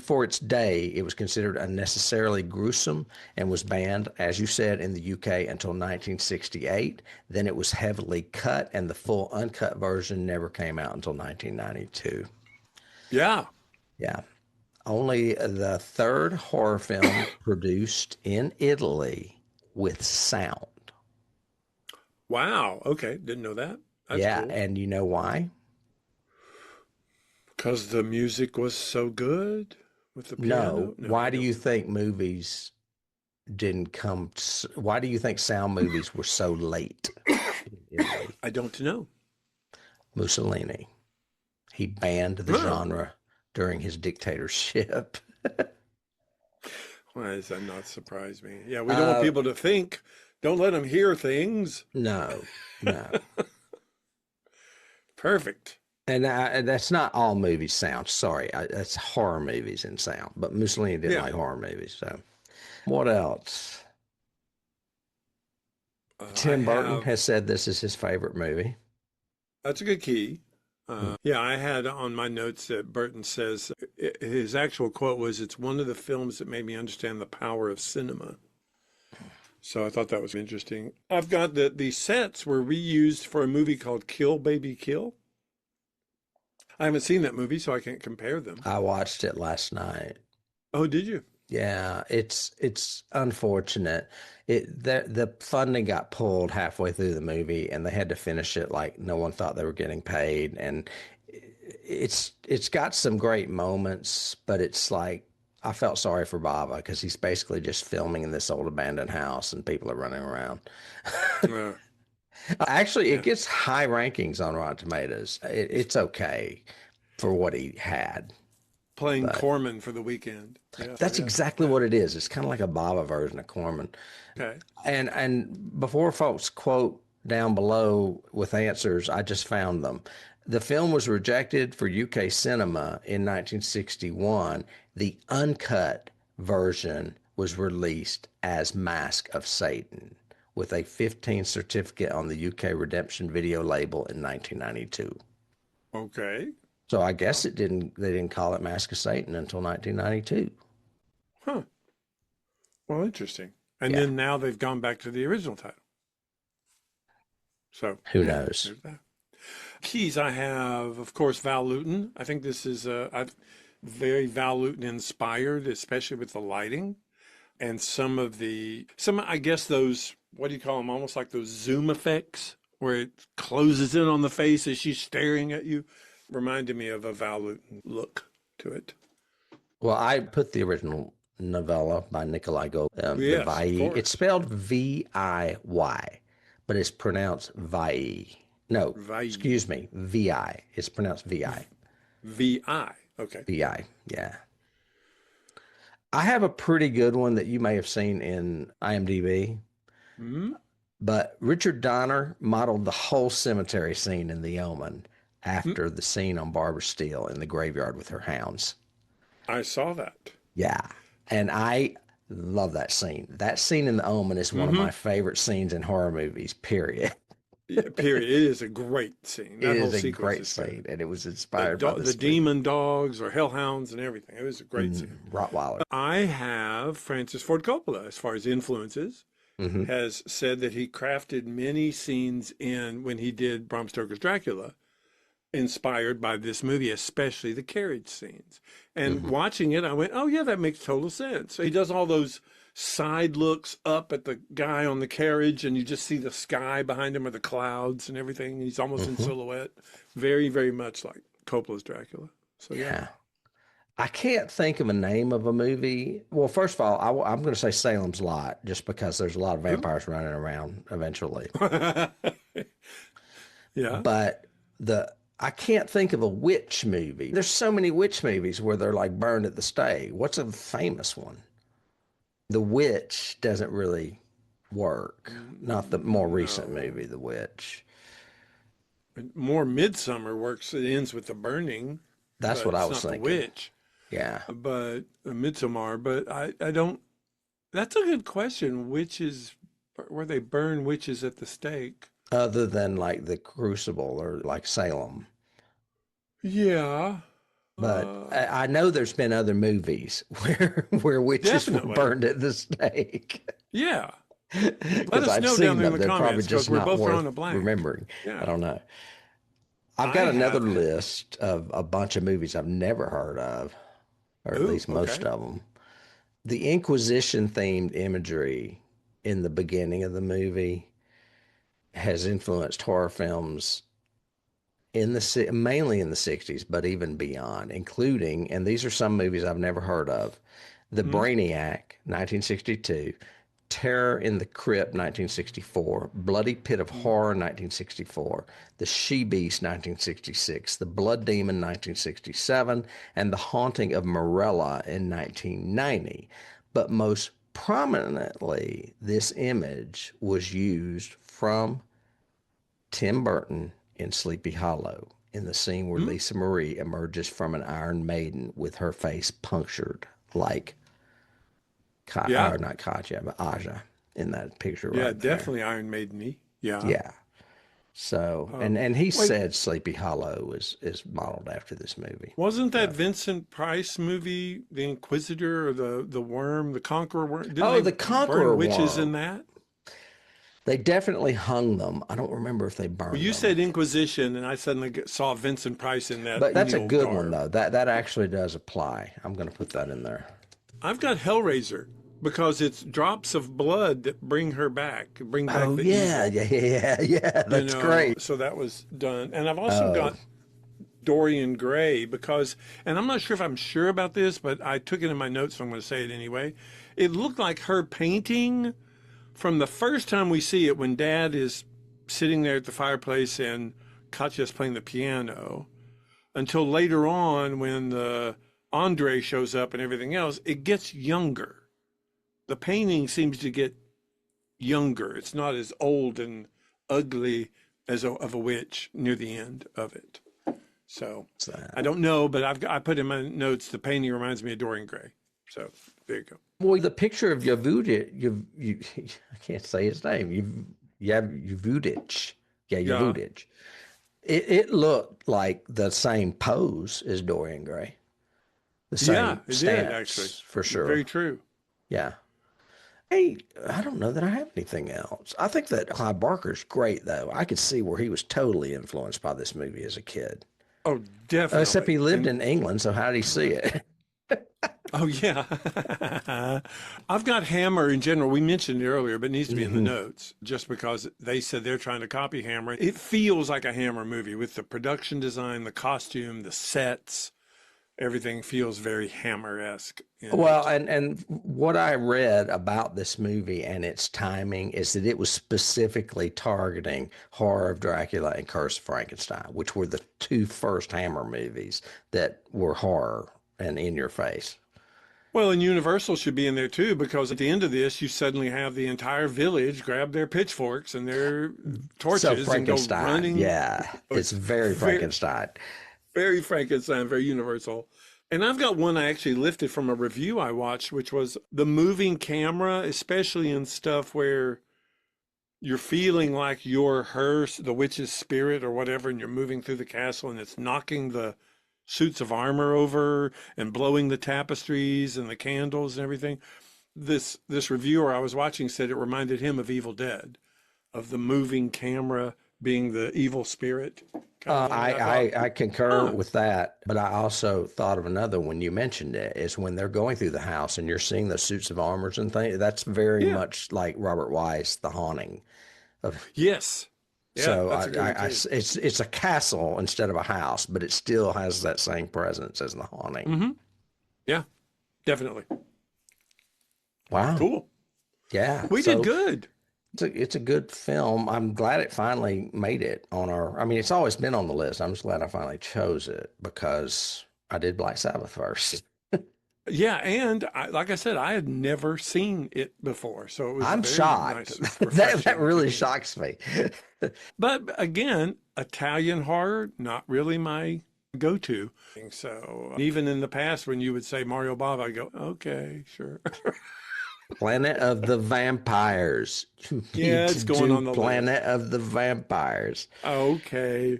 for its day. It was considered unnecessarily gruesome and was banned, as you said, in the UK until 1968. Then it was heavily cut, and the full uncut version never came out until 1992. Yeah. Yeah, only the third horror film produced in Italy with sound. Wow. Okay. Didn't know that. That's Yeah, cool. and you know why? Because the music was so good with the No. piano. No, Why I do don't you know. think movies didn't come? Why do you think sound movies were so late in Italy? I don't know. Mussolini. He banned the Oh, genre during his dictatorship. why does that not surprise me? Yeah, we don't want Uh, people to think. Don't let them hear things. no, no. Perfect. And that's not all movies sound. Sorry, that's horror movies in sound. But Mussolini didn't Yeah. like horror movies. So, what else? I Tim Burton have, has said this is his favorite movie. that's a good key. Yeah, I had on my notes that Burton says his actual quote was, "It's one of the films that made me understand the power of cinema." So I thought that was interesting. I've got the sets were reused for a movie called Kill Baby Kill. I haven't seen that movie, so I can't compare them. I watched it last night. Oh, did you? Yeah, it's unfortunate. The funding got pulled halfway through the movie, and they had to finish it like no one thought they were getting paid. And it's got some great moments, but it's like I felt sorry for Bava because he's basically just filming in this old abandoned house, and people are running around. Uh, Actually, it yeah. gets high rankings on Rotten Tomatoes. It's okay for what he had, Playing but Corman for the weekend. Yeah, that's yeah, exactly yeah. what it is. It's kind of like a Bava version of Corman. Okay. And before folks quote down below with answers, I just found them. The film was rejected for UK cinema in 1961. The uncut version was released as Mask of Satan with a 15 certificate on the UK Redemption video label in 1992. Okay. So I guess Well, they didn't call it Mask of Satan until 1992. huh. Well, interesting. And Yeah, then now they've gone back to the original title. So who yeah, knows? there's that. Keys, I have, of course, Val Lewton. I think this is very Val Lewton inspired, especially with the lighting and I guess those, what do you call them? Almost like those zoom effects where it closes in on the face as she's staring at you. Reminded me of a Val Lewton look to it. Well, I put the original novella by Nikolai Gogol, the Yes, of Viy. It's course. spelled V-I-Y, but it's pronounced Vi. No, Vi. excuse me, V-I. It's pronounced V-I. V-I. Okay. V-I, yeah. I have a pretty good one that you may have seen in IMDb, Hmm. but Richard Donner modeled the whole cemetery scene in The Omen after the scene on Barbara Steele in the graveyard with her hounds. I saw that. Yeah. And I love that scene. That scene in The Omen is one of my favorite scenes in horror movies, period. Yeah, period. It is a great scene. It That whole is a sequence great is good. scene, and it was inspired by The this movie. demon dogs or hellhounds and everything. It was a great scene. Rottweiler. I have Francis Ford Coppola, as far as influences, Hmm. has said that he crafted many scenes in when he did Bram Stoker's Dracula, inspired by this movie, especially the carriage scenes. And watching it, I went, oh, yeah, that makes total sense. So he does all those side looks up at the guy on the carriage, and you just see the sky behind him or the clouds and everything. He's almost in silhouette. Very, very much like Coppola's Dracula. So, Yeah. I can't think of a name of a movie. Well, first of all, I'm going to say Salem's Lot, just because there's a lot of vampires running around eventually. Yeah. But I can't think of a witch movie. There's so many witch movies where they're like burned at the stake. What's a famous one? The Witch doesn't really work. Not the more recent movie, The Witch. More Midsummer works. It ends with the burning. That's But what I it's was not the thinking. witch, Yeah. but Midsommar. But I don't. That's a good question. Witches, where they burn witches at the stake. Other than like The Crucible or like Salem. Yeah. But Uh, I know there's been other movies where witches were Definitely. burned at the stake. Yeah. Let Because us I've know down seen there in them. the They're probably comments because just we're not both worth drawing a blank. remembering. Yeah. I don't know. I've I got another have. list of a bunch of movies I've never heard of, or at Ooh, least most okay. of them. The Inquisition themed imagery in the beginning of the movie has influenced horror films mainly in the 60s, but even beyond, including, and these are some movies I've never heard of: The Hmm. Brainiac, 1962, Terror in the Crypt, 1964, Bloody Pit of Horror, 1964, The She-Beast, 1966, The Blood Demon, 1967, and The Haunting of Morella in 1990. But most prominently, this image was used from Tim Burton in Sleepy Hollow in the scene where Hmm. Lisa Marie emerges from an Iron Maiden with her face punctured like Yeah. or not Katya, but Aja in that picture Yeah. right there. Definitely Iron Maiden-y. Yeah. Yeah. So and he Wait, said Sleepy Hollow is modeled after this movie. wasn't that Vincent Price movie, The Inquisitor or the Worm, the Conqueror Worm? Didn't Oh, they the burn Conqueror witches in Worm. that? They definitely hung them. I don't remember if they Well, burned you them. said Inquisition, and I suddenly saw Vincent Price in that But in the that's a old good one garb. though. That actually does apply. I'm going to put that in there. I've got Hellraiser because it's drops of blood that bring her back, bring back Oh the yeah, evil. yeah, yeah, yeah, yeah. That's great. So that was done. And I've also Oh, got Dorian Gray because, and I'm not sure if I'm sure about this, but I took it in my notes, so I'm going to say it anyway. It looked like her painting from the first time we see it when Dad is sitting there at the fireplace and Katya's playing the piano until later on when the Andre shows up and everything else, it gets younger. The painting seems to get younger. It's not as old and ugly of a witch near the end of it. So what's I that? don't know, but I put in my notes the painting reminds me of Dorian Gray. So there you go. Well, the picture of Yavudich, you, I can't say his name. Yavudich. Yeah, Yeah, Yavudich. It looked like the same pose as Dorian Gray. The yeah, same it did actually. stance for Very sure. true. Yeah. I don't know that I have anything else. I think that Clive Barker's great, though. I could see where he was totally influenced by this movie as a kid. Oh, Except he definitely. lived And in England, so how did he see it? oh yeah. I've got Hammer in general. We mentioned it earlier, but it needs to be in the notes just because they said they're trying to copy Hammer. It feels like a Hammer movie with the production design, the costume, the sets. Everything feels very Hammer-esque in Well, it. and what I read about this movie and its timing is that it was specifically targeting Horror of Dracula and Curse of Frankenstein, which were the two first Hammer movies that were horror and in your face. Well, and Universal should be in there too, because at the end of this, you suddenly have the entire village grab their pitchforks and their So torches and go Frankenstein, running. yeah, it's very Very, Frankenstein. very Frankenstein, very Universal. And I've got one I actually lifted from a review I watched, which was the moving camera, especially in stuff where you're feeling like you're her, the witch's spirit or whatever, and you're moving through the castle and it's knocking the suits of armor over and blowing the tapestries and the candles and everything. This reviewer I was watching said it reminded him of Evil Dead, of the moving camera being the evil spirit. Kind of thing. I concur with that, but I also thought of another when you mentioned it is when they're going through the house and you're seeing the suits of armors and things. That's very Yeah. much like Robert Wise, The Haunting. Yes. Yeah, So that's a good one too. it's a castle instead of a house, but it still has that same presence as The Haunting. Mm-hmm. Yeah, definitely. Wow. Cool. Yeah. We did good. It's a good film. I'm glad it finally made it on our. I mean, it's always been on the list. I'm just glad I finally chose it because I did Black Sabbath first. Yeah, and like I said, I had never seen it before, so it was I'm very shocked. nice, that refreshing really to- shocks me. But again, Italian horror, not really my go-to. So even in the past, when you would say Mario Bava, I go, okay, sure. Planet of the Vampires. You Yeah, need it's to going do on the Planet of the Vampires. Okay.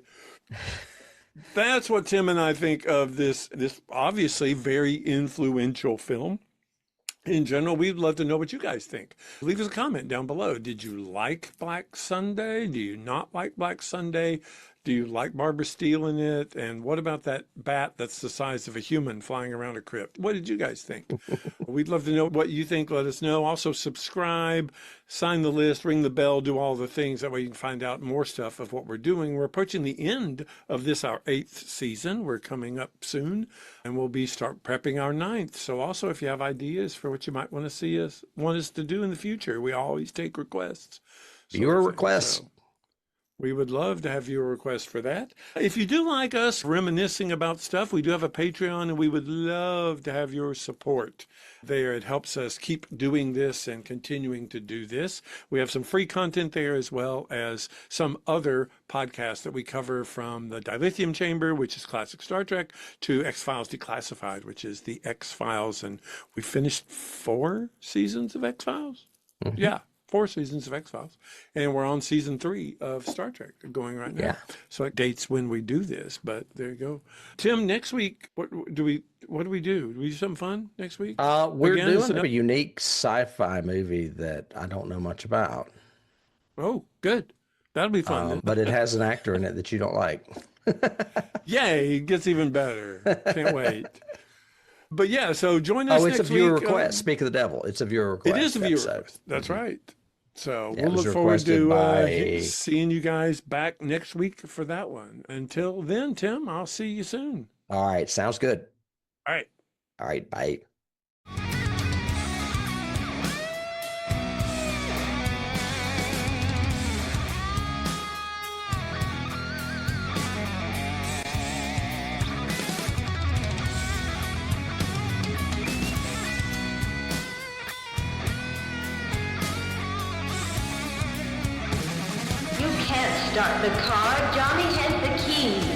That's what Tim and I think of this obviously very influential film. In general, we'd love to know what you guys think. Leave us a comment down below. Did you like Black Sunday? Do you not like Black Sunday? Do you like Barbara Steele in it? And what about that bat that's the size of a human flying around a crypt? What did you guys think? We'd love to know what you think. Let us know. Also, subscribe, sign the list, ring the bell, do all the things. That way you can find out more stuff of what we're doing. We're approaching the end of this, our 8th season. We're coming up soon, and we'll start prepping our 9th. So also, if you have ideas for what you might want us to do in the future, we always take requests. Viewer requests. So we would love to have viewer requests for that. If you do like us reminiscing about stuff, we do have a Patreon, and we would love to have your support there. It helps us keep doing this and continuing to do this. We have some free content there, as well as some other podcasts that we cover, from the Dilithium Chamber, which is classic Star Trek, to X-Files Declassified, which is the X-Files. And we finished 4 seasons of X-Files. Mm-hmm. Yeah. 4 seasons of X-Files, and we're on season 3 of Star Trek going right now. Yeah. So it dates when we do this, but there you go. Tim, next week, what do we do? Do we do something fun next week? We're Again, doing a unique sci-fi movie that I don't know much about. Oh, good. That'll be fun. Then. But it has an actor in it that you don't like. Yay, it gets even better. Can't wait. But yeah, so join us It's next a viewer week. request. Speak of the devil. It's a viewer request. It is a viewer episode. request. That's right. So Yeah, we'll it was look forward to requested by- seeing you guys back next week for that one. Until then, Tim, I'll see you soon. All right. Sounds good. All right. All right. Bye. You can't start the car. Johnny has the key.